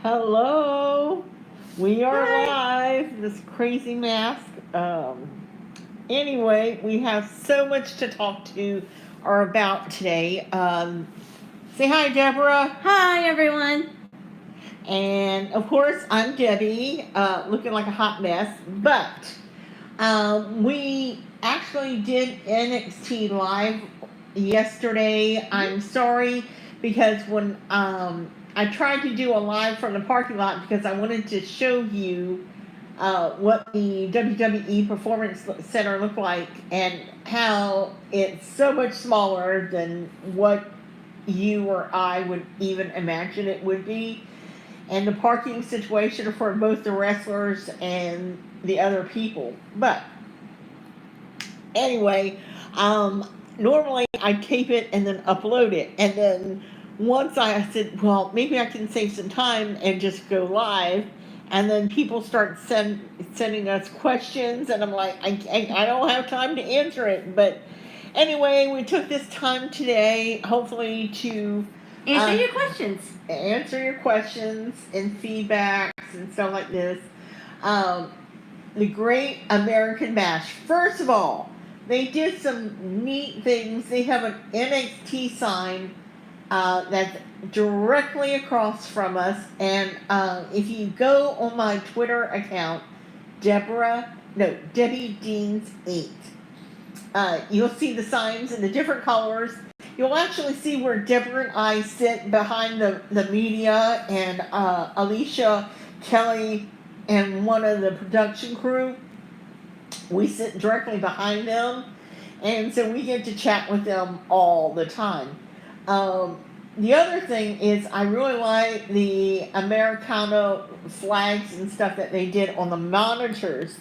Hello. We are Hi. live. This crazy mask. Anyway, we have so much to talk to or about today. Say hi, Deborah. Hi, everyone. And of course, I'm Debbie, looking like a hot mess. But we actually did NXT live yesterday. I'm sorry because when I tried to do a live from the parking lot because I wanted to show you what the WWE Performance Center looked like and how it's so much smaller than what you or I would even imagine it would be. And the parking situation for both the wrestlers and the other people. But anyway, normally I tape it and then upload it. And then once I said, well, maybe I can save some time and just go live. And then people start sending us questions, and I'm like, I don't have time to answer it. But anyway, we took this time today, hopefully, to Answer your questions. Answer your questions and feedbacks and stuff like this. Um, the Great American Bash. First of all, they did some neat things. They have an NXT sign that's directly across from us. And if you go on my Twitter account, Debbie Deans 8, you'll see the signs in the different colors. You'll actually see where Deborah and I sit behind the media, and Alicia, Kelly, and one of the production crew. We sit directly behind them, and so we get to chat with them all the time. The other thing is I really like the Americano flags and stuff that they did on the monitors.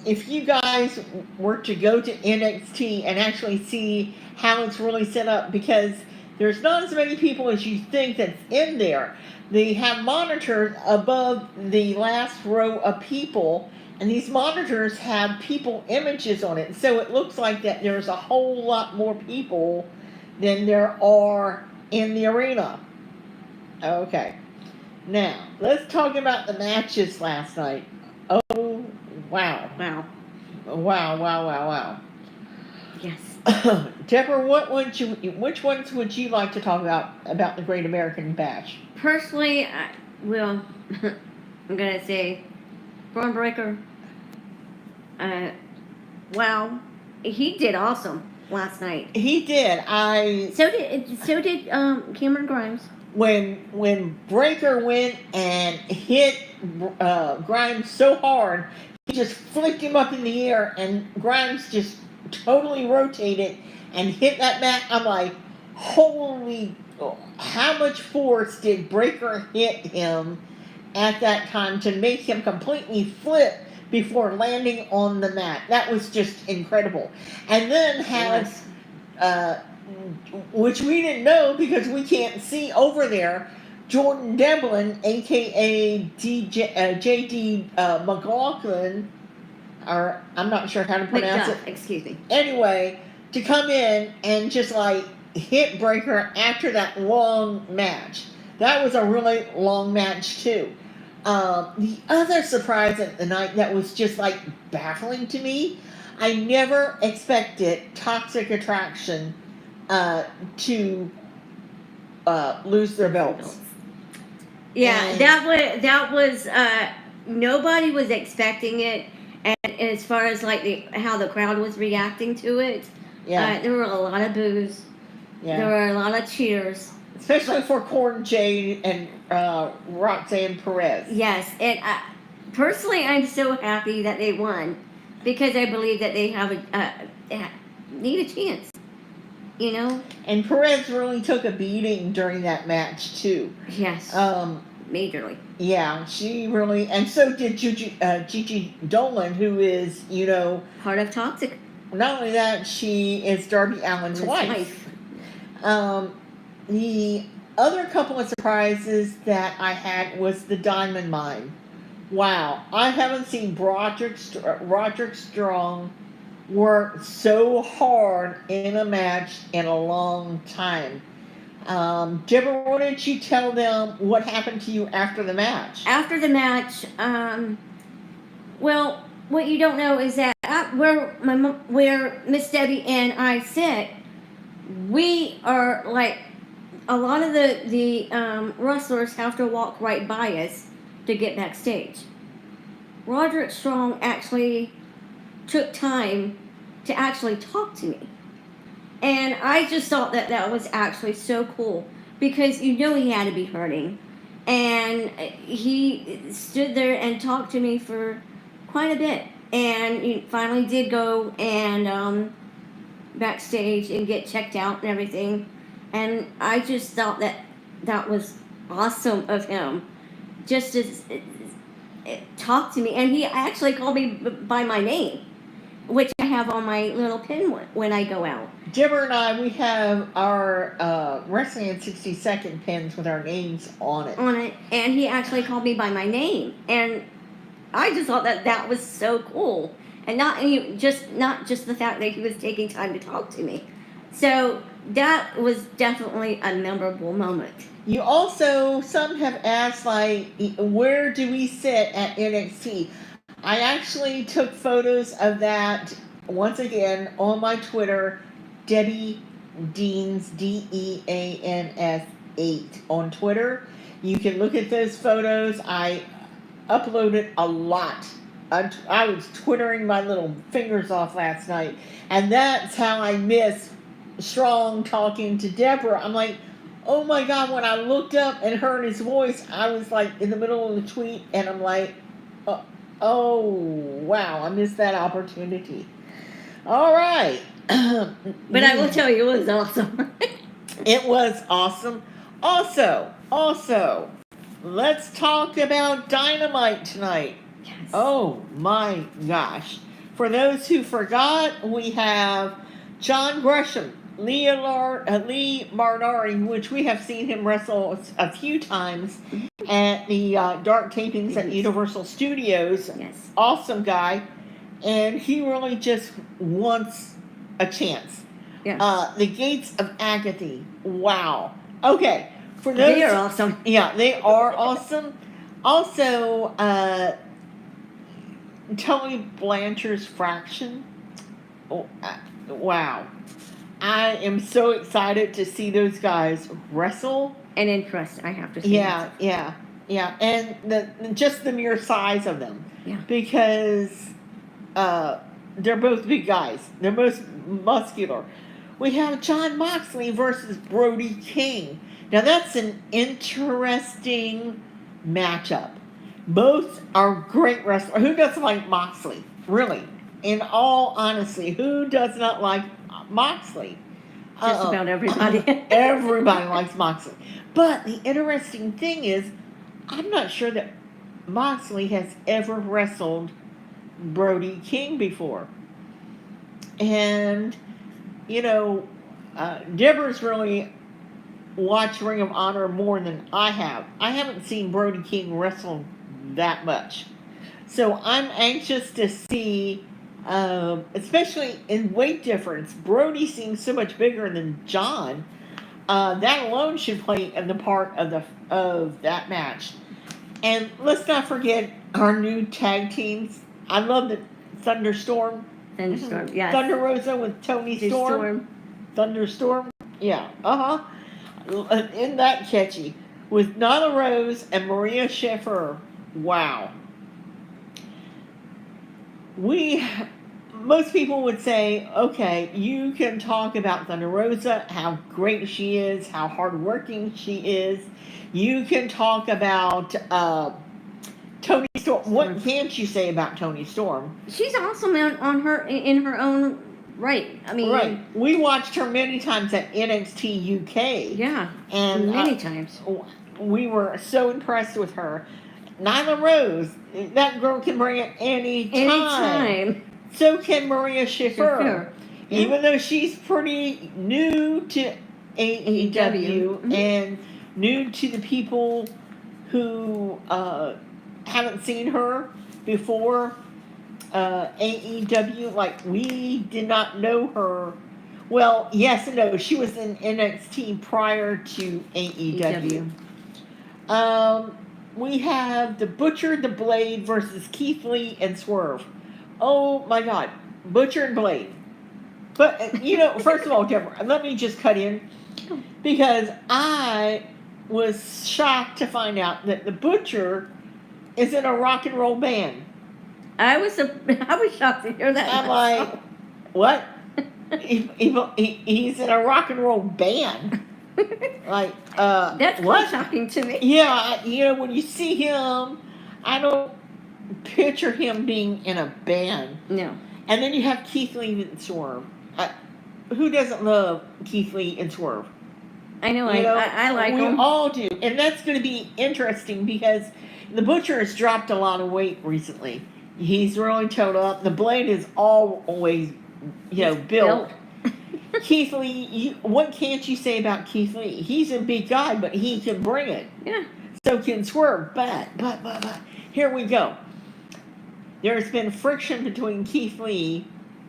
If you guys were to go to NXT and actually see how it's really set up, because there's not as many people as you think that's in there. They have monitors above the last row of people, and these monitors have people images on it. So it looks like that there's a whole lot more people than there are in the arena. Okay. Now, let's talk about the matches last night. Oh, wow. Wow. Wow. Yes. Deborah, which ones would you like to talk about the Great American Bash? Personally, I'm gonna say, Braun Breaker. Wow, he did awesome last night. He did. So did Cameron Grimes. When Breaker went and hit Grimes so hard, he just flicked him up in the air, and Grimes just totally rotated and hit that mat. I'm like, holy, how much force did Breaker hit him at that time to make him completely flip before landing on the mat? That was just incredible. And then has, which we didn't know because we can't see over there, Jordan Devlin, aka JD McLaughlin, or I'm not sure how to pronounce it. Excuse me. Anyway, to come in and just like hit Breaker after that long match. That was a really long match too. The other surprise of the night that was just like baffling to me, I never expected Toxic Attraction to lose their belts. Yeah, and that was nobody was expecting it, and as far as like how the crowd was reacting to it, there were a lot of boos. Yeah. There were a lot of cheers, especially for Corn Jade and Roxanne Perez. Yes, and personally, I'm so happy that they won because I believe that they have need a chance. You know? And Perez really took a beating during that match, too. Yes. Majorly. Yeah, she really... And so did Gigi Dolan, who is, part of Toxic. Not only that, she is Darby Allin's wife. The other couple of surprises that I had was the Diamond Mine. Wow. I haven't seen Roderick Strong work so hard in a match in a long time. Deborah, why don't you tell them what happened to you after the match? After the match, well, what you don't know is that where Miss Debbie and I sit, we are like a lot of the wrestlers have to walk right by us to get backstage. Roderick Strong actually took time to actually talk to me. And I just thought that was actually so cool because you know he had to be hurting. And he stood there and talked to me for quite a bit. And he finally did go and backstage and get checked out and everything. And I just thought that was awesome of him. Just to talk to me. And he actually called me by my name, which I have on my little pin when I go out. Deborah and I, we have our Wrestling in 60 Second pins with our names on it. And he actually called me by my name. And I just thought that was so cool. And not just the fact that he was taking time to talk to me. So that was definitely a memorable moment. You also, some have asked, like, where do we sit at NXT? I actually took photos of that, once again, on my Twitter, Debbie Deans, Deans 8 on Twitter. You can look at those photos. I uploaded a lot. I was twittering my little fingers off last night, and that's how I miss Strong talking to Deborah. I'm like, oh my God, when I looked up and heard his voice, I was like in the middle of the tweet, and I'm like, oh, wow, I missed that opportunity. All right. But I will tell you, it was awesome. It was awesome. Also, let's talk about Dynamite tonight. Yes. Oh my gosh. For those who forgot, we have John Gresham, Lee Marinari, which we have seen him wrestle a few times at the dark tapings at Universal Studios. Yes. Awesome guy. And he really just wants a chance. Yes. The Gates of Agony. Wow. Okay. For those, they are awesome. Yeah, they are awesome. Also, Tony Blanchard's Fraction. Oh, wow. I am so excited to see those guys wrestle. And impressed, I have to say. Yeah. And just the mere size of them. Yeah. Because they're both big guys. They're both muscular. We have Jon Moxley versus Brody King. Now that's an interesting matchup. Both are great wrestlers. Who doesn't like Moxley? Really? In all honesty, who does not like Moxley? Just about everybody. Everybody likes Moxley. But the interesting thing is, I'm not sure that Moxley has ever wrestled Brody King before. And, Deborah's really watched Ring of Honor more than I have. I haven't seen Brody King wrestle that much. So I'm anxious to see, especially in weight difference. Brody seems so much bigger than John. That alone should play in the part of that match. And let's not forget our new tag teams. I love the Thunderstorm. Yes. Thunder Rosa with Tony Storm. Thunderstorm. Yeah. Isn't that catchy? With Nyla Rose and Maria Shifter. Wow. Most people would say, okay, you can talk about Thunder Rosa, how great she is, how hardworking she is. You can talk about Tony Storm. What can't you say about Tony Storm? She's awesome in her own right. I mean, right. We watched her many times at NXT UK. Yeah, and many times. We were so impressed with her. Nyla Rose, that girl can bring it any time. So can Maria Shifter. Yeah. Even though she's pretty new to AEW and new to the people who haven't seen her before AEW, like we did not know her. Well, yes and no. She was in NXT prior to AEW. We have the Butcher, the Blade versus Keith Lee and Swerve. Oh my God, Butcher and Blade. But you know, first of all, Deborah, let me just cut in because I was shocked to find out that the Butcher is in a rock and roll band. I was shocked to hear that. I'm like, what? He's in a rock and roll band. Like, that's what? quite shocking to me. Yeah, you know, when you see him, I don't picture him being in a band. No. And then you have Keith Lee and Swerve. Who doesn't love Keith Lee and Swerve? I know, I like them. We all do. And that's going to be interesting because the Butcher has dropped a lot of weight recently. He's really toned up. The Blade is always, built. Keith Lee, what can't you say about Keith Lee? He's a big guy, but he can bring it. Yeah. So can Swerve. But, here we go. There's been friction between Keith Lee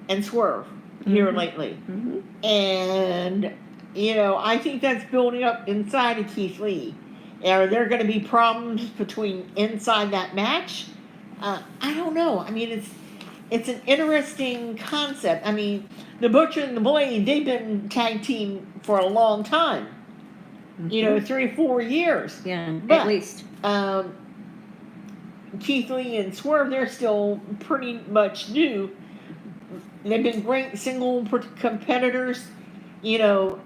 and Swerve here lately. Mm-hmm. And, I think that's building up inside of Keith Lee. Are there going to be problems between inside that match? I don't know. I mean, it's an interesting concept. I mean, the Butcher and the Blade, they've been tag team for a long time. Mm-hmm. 3 or 4 years. Yeah, but, at least. Keith Lee and Swerve, they're still pretty much new. They've been great single competitors. You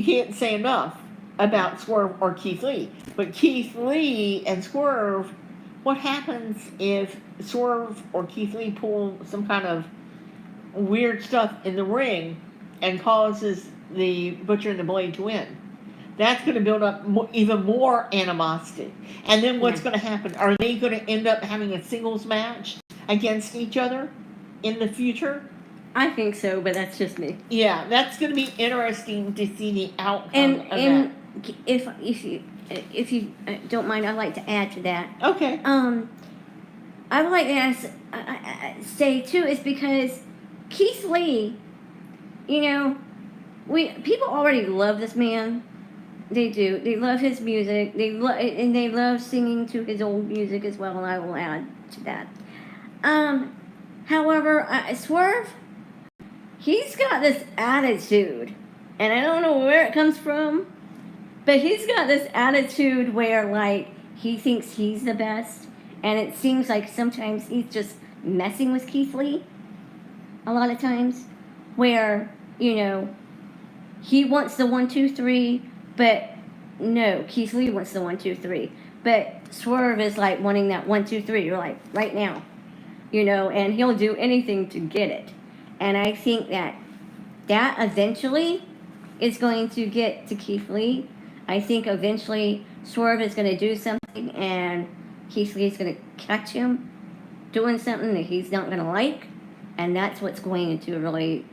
can't say enough about Swerve or Keith Lee. But Keith Lee and Swerve, what happens if Swerve or Keith Lee pull some kind of weird stuff in the ring and causes the Butcher and the Blade to win? That's going to build up even more animosity. And then what's going to happen? Are they going to end up having a singles match against each other in the future? I think so, but that's just me. Yeah, that's going to be interesting to see the outcome of that. If you don't mind, I'd like to add to that. Okay. I would like to say too is because Keith Lee, people already love this man. They do. They love his music. And they love singing to his old music as well. And I will add to that. However, Swerve, he's got this attitude, and I don't know where it comes from, but he's got this attitude where he thinks he's the best, and it seems like sometimes he's just messing with Keith Lee. A lot of times, where he wants the 1, 2, 3. But no, Keith Lee wants the 1, 2, 3. But Swerve is wanting that 1, 2, 3. You're right now, and he'll do anything to get it. And I think that eventually is going to get to Keith Lee. I think eventually Swerve is going to do something, and Keith Lee is going to catch him doing something that he's not going to like, and that's what's going to really.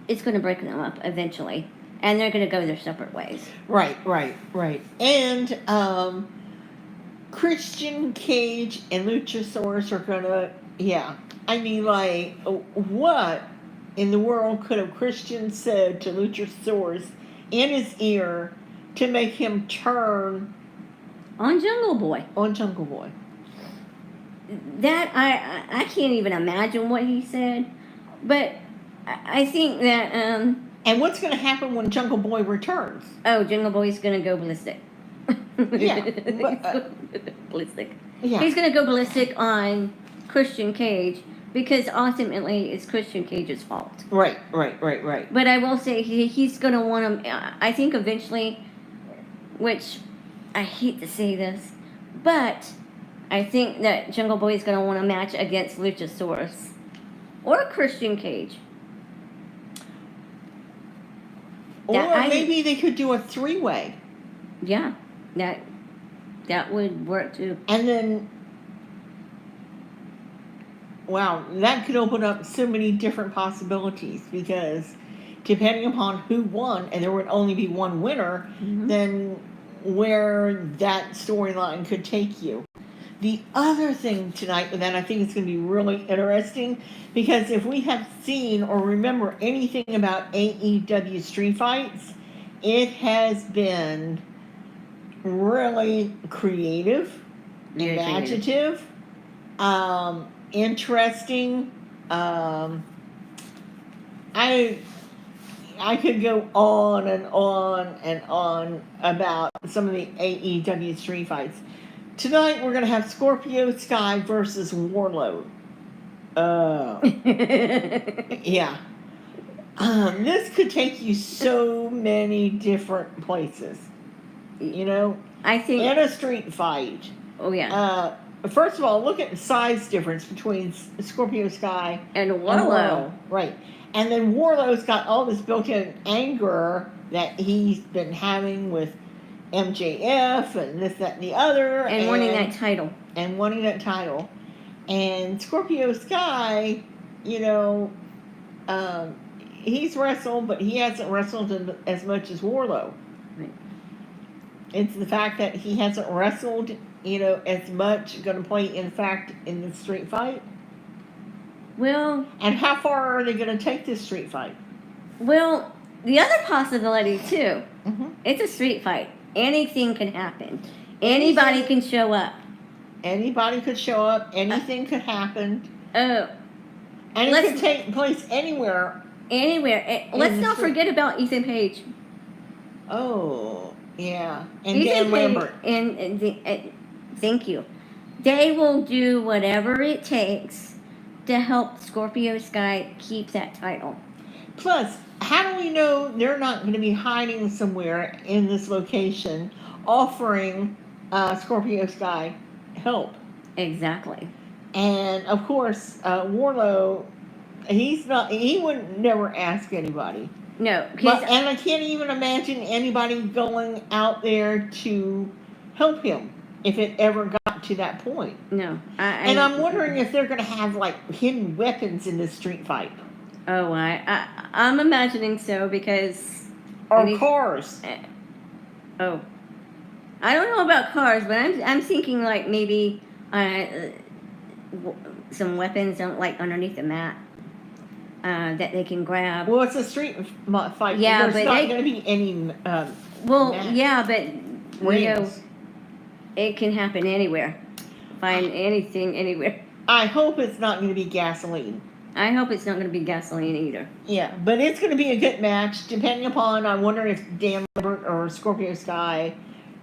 It's going to break them up eventually, and they're going to go their separate ways. Right. And Christian Cage and Luchasaurus are going to, I mean, what in the world could have Christian said to Luchasaurus in his ear to make him turn on Jungle Boy? That, I can't even imagine what he said, but I think that... and what's going to happen when Jungle Boy returns? Oh, Jungle Boy's going to go ballistic. Ballistic. Yeah. He's going to go ballistic on Christian Cage because ultimately it's Christian Cage's fault. Right. But I will say he's going to want him... I think eventually, which I hate to say this, but I think that Jungle Boy is going to want a match against Luchasaurus or Christian Cage. Or maybe they could do a 3-way. Yeah, that would work too. And then, wow, that could open up so many different possibilities because depending upon who won, and there would only be one winner, then where that storyline could take you. The other thing tonight that I think is going to be really interesting, because if we have seen or remember anything about AEW street fights, it has been really creative, Very imaginative, interesting. I could go on and on and on about some of the AEW street fights. Tonight we're gonna have Scorpio Sky versus Warlow. Yeah. This could take you so many different places. You know, I think in a street fight. Oh yeah. First of all, look at the size difference between Scorpio Sky and Warlow. Right. And then Warlow's got all this built-in anger that he's been having with MJF and this, that, and the other. And wanting that title. And wanting that title. And Scorpio Sky, you know, he's wrestled, but he hasn't wrestled as much as Warlow. Right. It's the fact that he hasn't wrestled, you know, as much going to play, in fact, in the street fight. Well, and how far are they going to take this street fight? Well, the other possibility too. Mm-hmm. It's a street fight. Anything can happen. Anybody can show up. Anybody could show up. Anything could happen. Oh, and it could take place anywhere. Anywhere. Let's not forget about Ethan Page. Oh, yeah, and Ethan Dan Lambert. Thank you. They will do whatever it takes to help Scorpio Sky keep that title. Plus, how do we know they're not going to be hiding somewhere in this location offering Scorpio Sky help? Exactly. And of course, Warlow, he would never ask anybody. No. And I can't even imagine anybody going out there to help him if it ever got to that point. No. And I'm wondering if they're going to have, like, hidden weapons in this street fight. Oh, I'm imagining so because... Or cars. Oh. I don't know about cars, but I'm thinking, like, maybe some weapons like underneath the mat that they can grab. Well, it's a street fight. Yeah, There's not going to be any yeah, but rings. You know, it can happen anywhere. Find anything anywhere. I hope it's not going to be gasoline. I hope it's not going to be gasoline either. Yeah, but it's going to be a good match, depending upon, I wonder if Dan Lambert or Scorpio Sky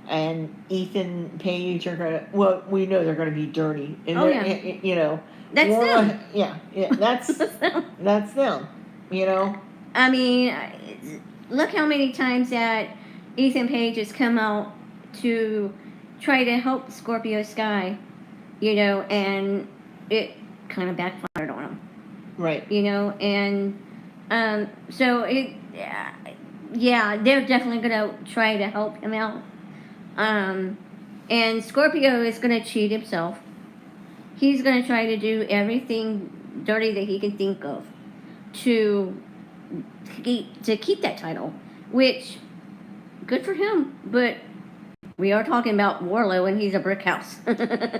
and Ethan Page are going to, well, we know they're going to be dirty. And you know. That's them. Yeah, that's that's them, you know. I mean, look how many times that Ethan Page has come out to try to help Scorpio Sky, you know, and it kind of backfired on him. Right. You know, and so they're definitely going to try to help him out. And Scorpio is going to cheat himself. He's going to try to do everything dirty that he can think of to keep that title, which, good for him, but we are talking about Warlow, and he's a brick house.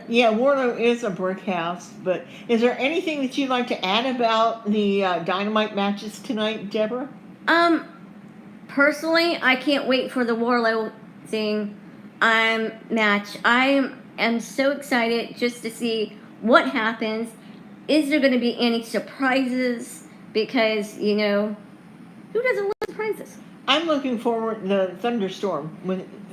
Yeah, Warlow is a brick house, but is there anything that you'd like to add about the Dynamite matches tonight, Deborah? Personally, I can't wait for the Warlow thing match. I am so excited just to see what happens. Is there going to be any surprises? Because, you know, who doesn't love surprises? I'm looking forward to the Thunderstorm.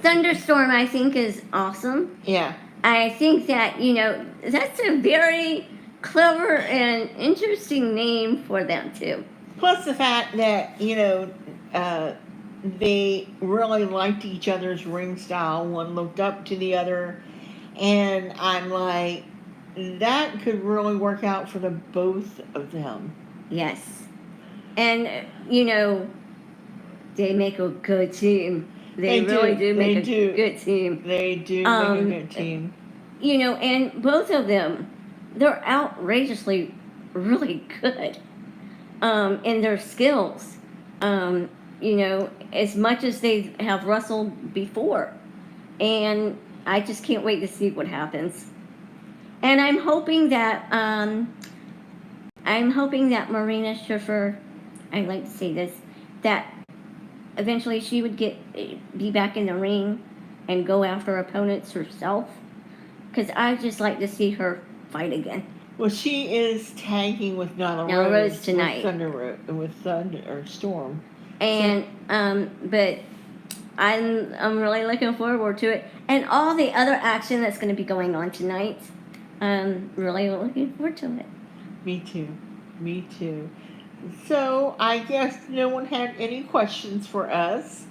Thunderstorm, I think, is awesome. Yeah. I think that, you know, that's a very clever and interesting name for them, too. Plus the fact that, you know, they really liked each other's ring style. One looked up to the other. And I'm like, that could really work out for the both of them. Yes. And, you know, they make a good team. They really do make a good team. They do make a good team. You know, and both of them, they're outrageously really good in their skills. You know, as much as they have wrestled before. And I just can't wait to see what happens. And I'm hoping that Marina Schiffer, I'd like to say this, that eventually she would be back in the ring and go after opponents herself. Because I just like to see her fight again. Well, she is tagging with Nyla Rose tonight. With Thunder or Storm. And but I'm really looking forward to it, and all the other action that's going to be going on tonight. Really looking forward to it. Me too. So I guess no one had any questions for us.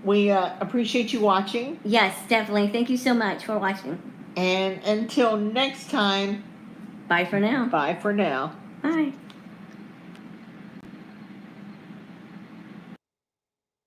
We appreciate you watching. Yes, definitely. Thank you so much for watching. And until next time. Bye for now. Bye for now. Bye.